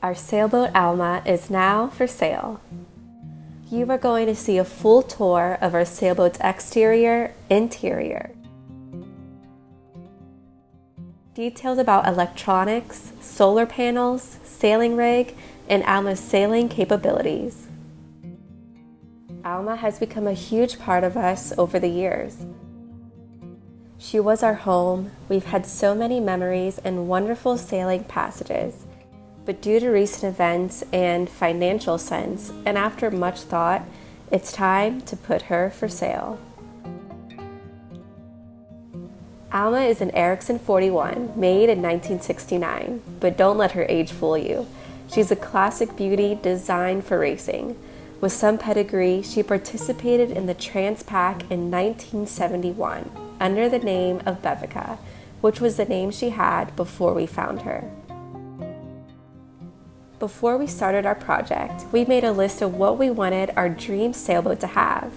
Our sailboat Alma is now for sale. You are going to see a full tour of our sailboat's exterior, interior. Details about electronics, solar panels, sailing rig, and Alma's sailing capabilities. Alma has become a huge part of us over the years. She was our home. We've had so many memories and wonderful sailing passages. But due to recent events and financial sense, and after much thought, it's time to put her for sale. Alma is an Ericsson 41, made in 1969, but don't let her age fool you. She's a classic beauty designed for racing. With some pedigree, she participated in the Transpac in 1971 under the name of Bevica, which was the name she had before we found her. Before we started our project, we made a list of what we wanted our dream sailboat to have.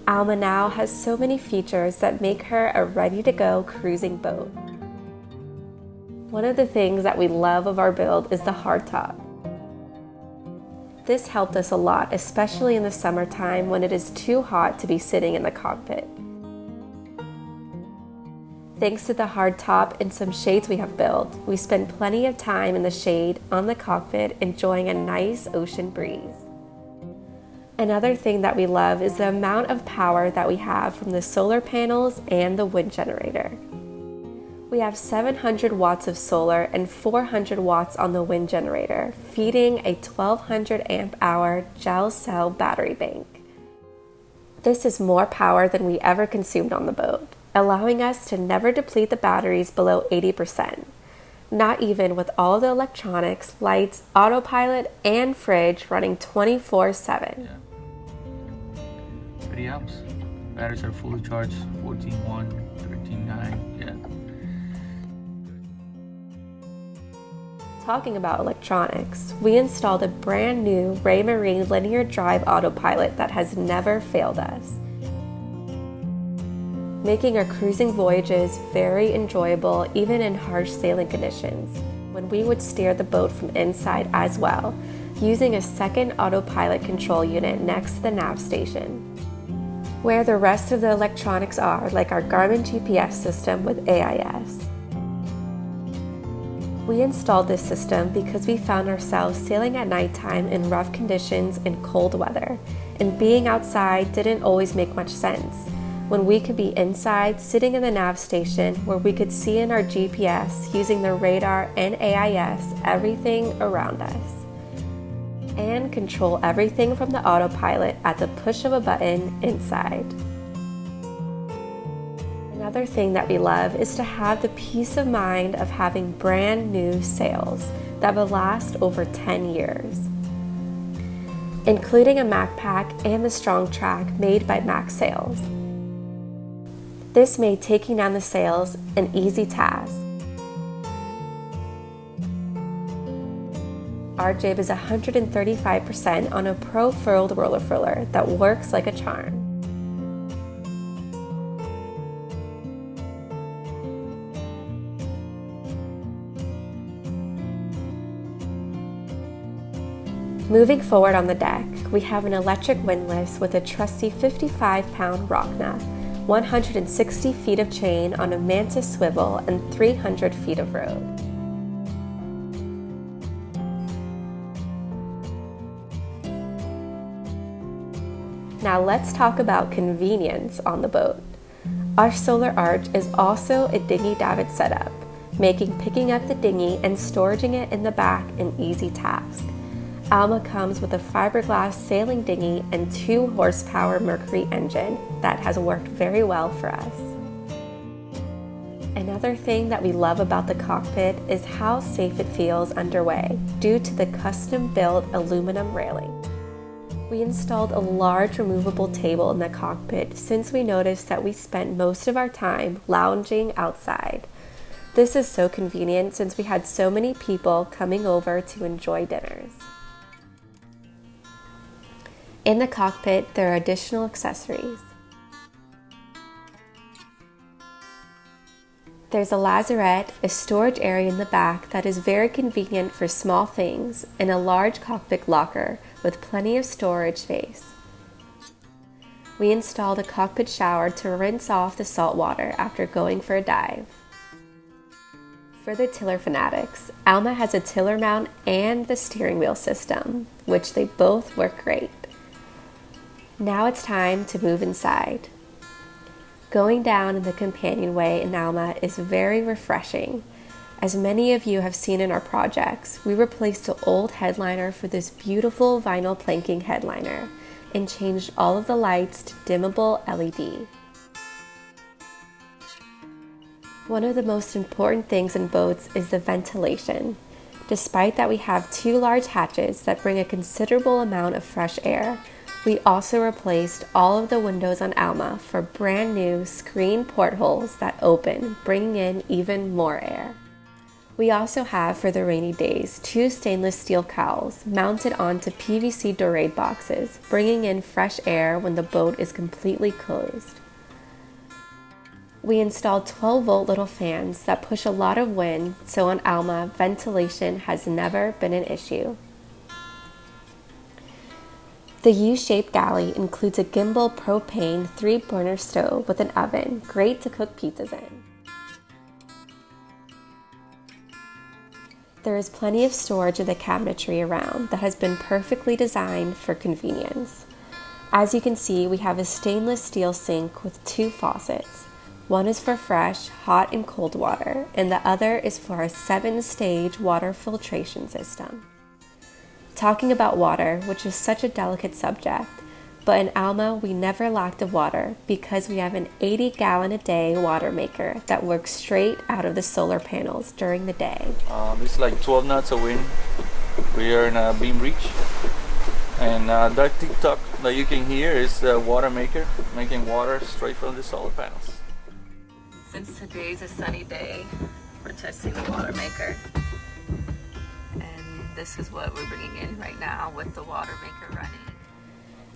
Alma now has so many features that make her a ready-to-go cruising boat. One of the things that we love of our build is the hardtop. This helped us a lot, especially in the summertime when it is too hot to be sitting in the cockpit. Thanks to the hard top and some shades we have built, we spend plenty of time in the shade on the cockpit enjoying a nice ocean breeze. Another thing that we love is the amount of power that we have from the solar panels and the wind generator. We have 700 watts of solar and 400 watts on the wind generator, feeding a 1200 amp hour gel cell battery bank. This is more power than we ever consumed on the boat, allowing us to never deplete the batteries below 80%, not even with all the electronics, lights, autopilot, and fridge running 24/7. Pretty helps. Batteries are fully charged, 14.1, 13.9, yeah. Talking about electronics, we installed a brand new Raymarine linear drive autopilot that has never failed us, making our cruising voyages very enjoyable even in harsh sailing conditions, when we would steer the boat from inside as well, using a second autopilot control unit next to the nav station, where the rest of the electronics are, like our Garmin GPS system with AIS. We installed this system because we found ourselves sailing at nighttime in rough conditions and cold weather, and being outside didn't always make much sense, when we could be inside sitting in the nav station where we could see in our GPS using the radar and AIS everything around us, and control everything from the autopilot at the push of a button inside. Another thing that we love is to have the peace of mind of having brand new sails that will last over 10 years, including a Mac pack and the Strong Track made by Mac Sails. This made taking down the sails an easy task. Our jib is 135% on a pro-furled roller furler that works like a charm. Moving forward on the deck, we have an electric windlass with a trusty 55-pound Rockna, 160 feet of chain on a Mantis swivel, and 300 feet of rope. Now let's talk about convenience on the boat. Our solar arch is also a dinghy davit setup, making picking up the dinghy and storing it in the back an easy task. Alma comes with a fiberglass sailing dinghy and 2 horsepower Mercury engine that has worked very well for us. Another thing that we love about the cockpit is how safe it feels underway due to the custom-built aluminum railing. We installed a large removable table in the cockpit since we noticed that we spent most of our time lounging outside. This is so convenient since we had so many people coming over to enjoy dinners. In the cockpit, there are additional accessories. There's a lazarette, a storage area in the back that is very convenient for small things, and a large cockpit locker with plenty of storage space. We installed a cockpit shower to rinse off the salt water after going for a dive. For the tiller fanatics, Alma has a tiller mount and the steering wheel system, which they both work great. Now it's time to move inside. Going down in the companionway in Alma is very refreshing. As many of you have seen in our projects, we replaced the old headliner for this beautiful vinyl planking headliner and changed all of the lights to dimmable LED. One of the most important things in boats is the ventilation. Despite that we have 2 large hatches that bring a considerable amount of fresh air, we also replaced all of the windows on Alma for brand new screen portholes that open, bringing in even more air. We also have, for the rainy days, 2 stainless steel cowls mounted onto PVC dorade boxes, bringing in fresh air when the boat is completely closed. We installed 12-volt little fans that push a lot of wind, so on Alma, ventilation has never been an issue. The U-shaped galley includes a gimbal propane 3-burner stove with an oven, great to cook pizzas in. There is plenty of storage in the cabinetry around that has been perfectly designed for convenience. As you can see, we have a stainless steel sink with 2 faucets. One is for fresh, hot, and cold water, and the other is for a 7-stage water filtration system. Talking about water, which is such a delicate subject, but in Alma we never lacked of water because we have an 80-gallon-a-day water maker that works straight out of the solar panels during the day. It's like 12 knots of wind. We are in a beam reach, and that tick-tock that you can hear is the water maker making water straight from the solar panels. Since today's a sunny day, we're testing the water maker. And this is what we're bringing in right now with the water maker running.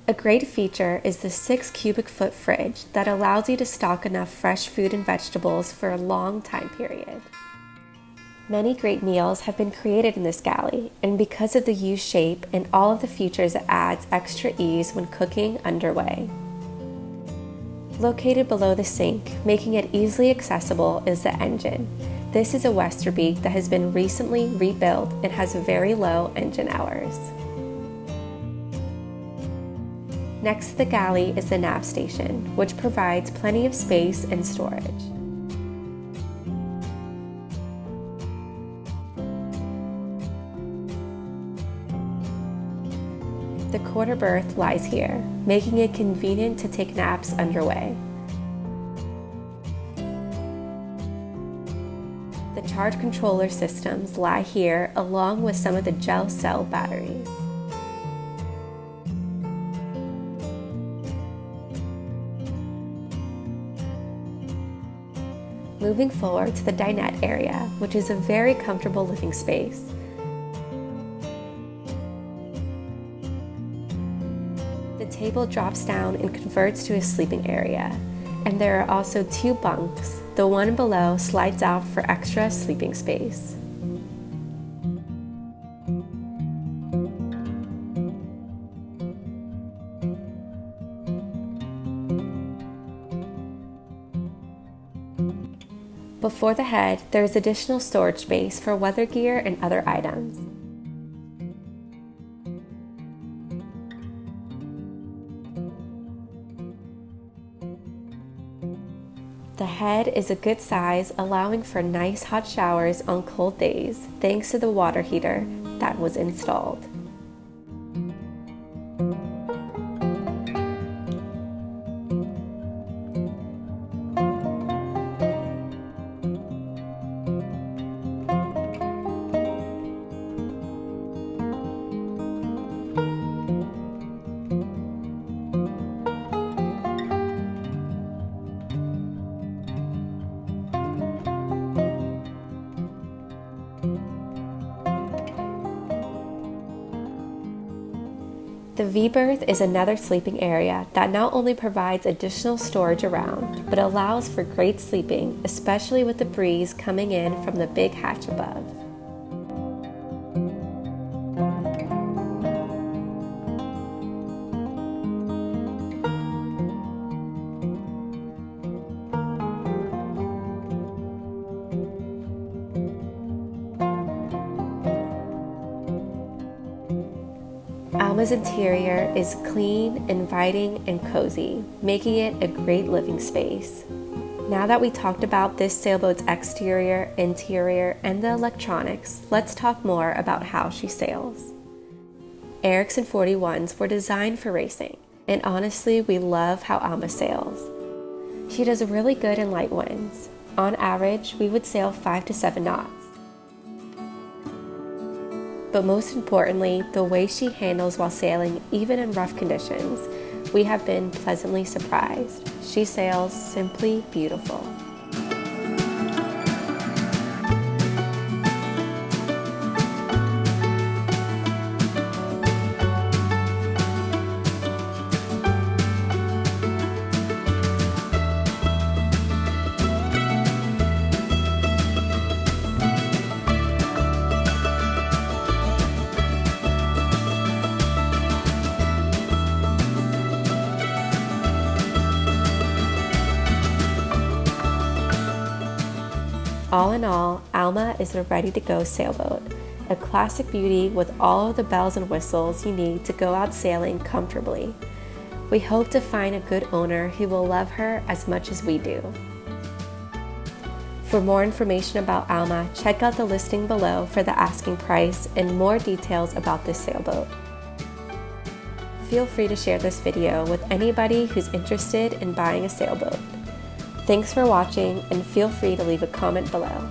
A great feature is the 6 cubic foot fridge that allows you to stock enough fresh food and vegetables for a long time period. Many great meals have been created in this galley, and because of the U shape and all of the features, it adds extra ease when cooking underway. Located below the sink, making it easily accessible, is the engine. This is a Westerby that has been recently rebuilt and has very low engine hours. Next to the galley is the nav station, which provides plenty of space and storage. The quarter berth lies here, making it convenient to take naps underway. The charge controller systems lie here along with some of the gel cell batteries. Moving forward to the dinette area, which is a very comfortable living space. The table drops down and converts to a sleeping area, and there are also 2 bunks. The one below slides out for extra sleeping space. Before the head, there is additional storage space for weather gear and other items. The head is a good size, allowing for nice hot showers on cold days, thanks to the water heater that was installed. The V-berth is another sleeping area that not only provides additional storage around, but allows for great sleeping, especially with the breeze coming in from the big hatch above. Alma's interior is clean, inviting, and cozy, making it a great living space. Now that we talked about this sailboat's exterior, interior, and the electronics, let's talk more about how she sails. Erickson 41s were designed for racing, and honestly, we love how Alma sails. She does really good in light winds. On average, we would sail 5 to 7 knots. But most importantly, the way she handles while sailing, even in rough conditions, we have been pleasantly surprised. She sails simply beautiful. All in all, Alma is a ready-to-go sailboat, a classic beauty with all of the bells and whistles you need to go out sailing comfortably. We hope to find a good owner who will love her as much as we do. For more information about Alma, check out the listing below for the asking price and more details about this sailboat. Feel free to share this video with anybody who's interested in buying a sailboat. Thanks for watching, and feel free to leave a comment below.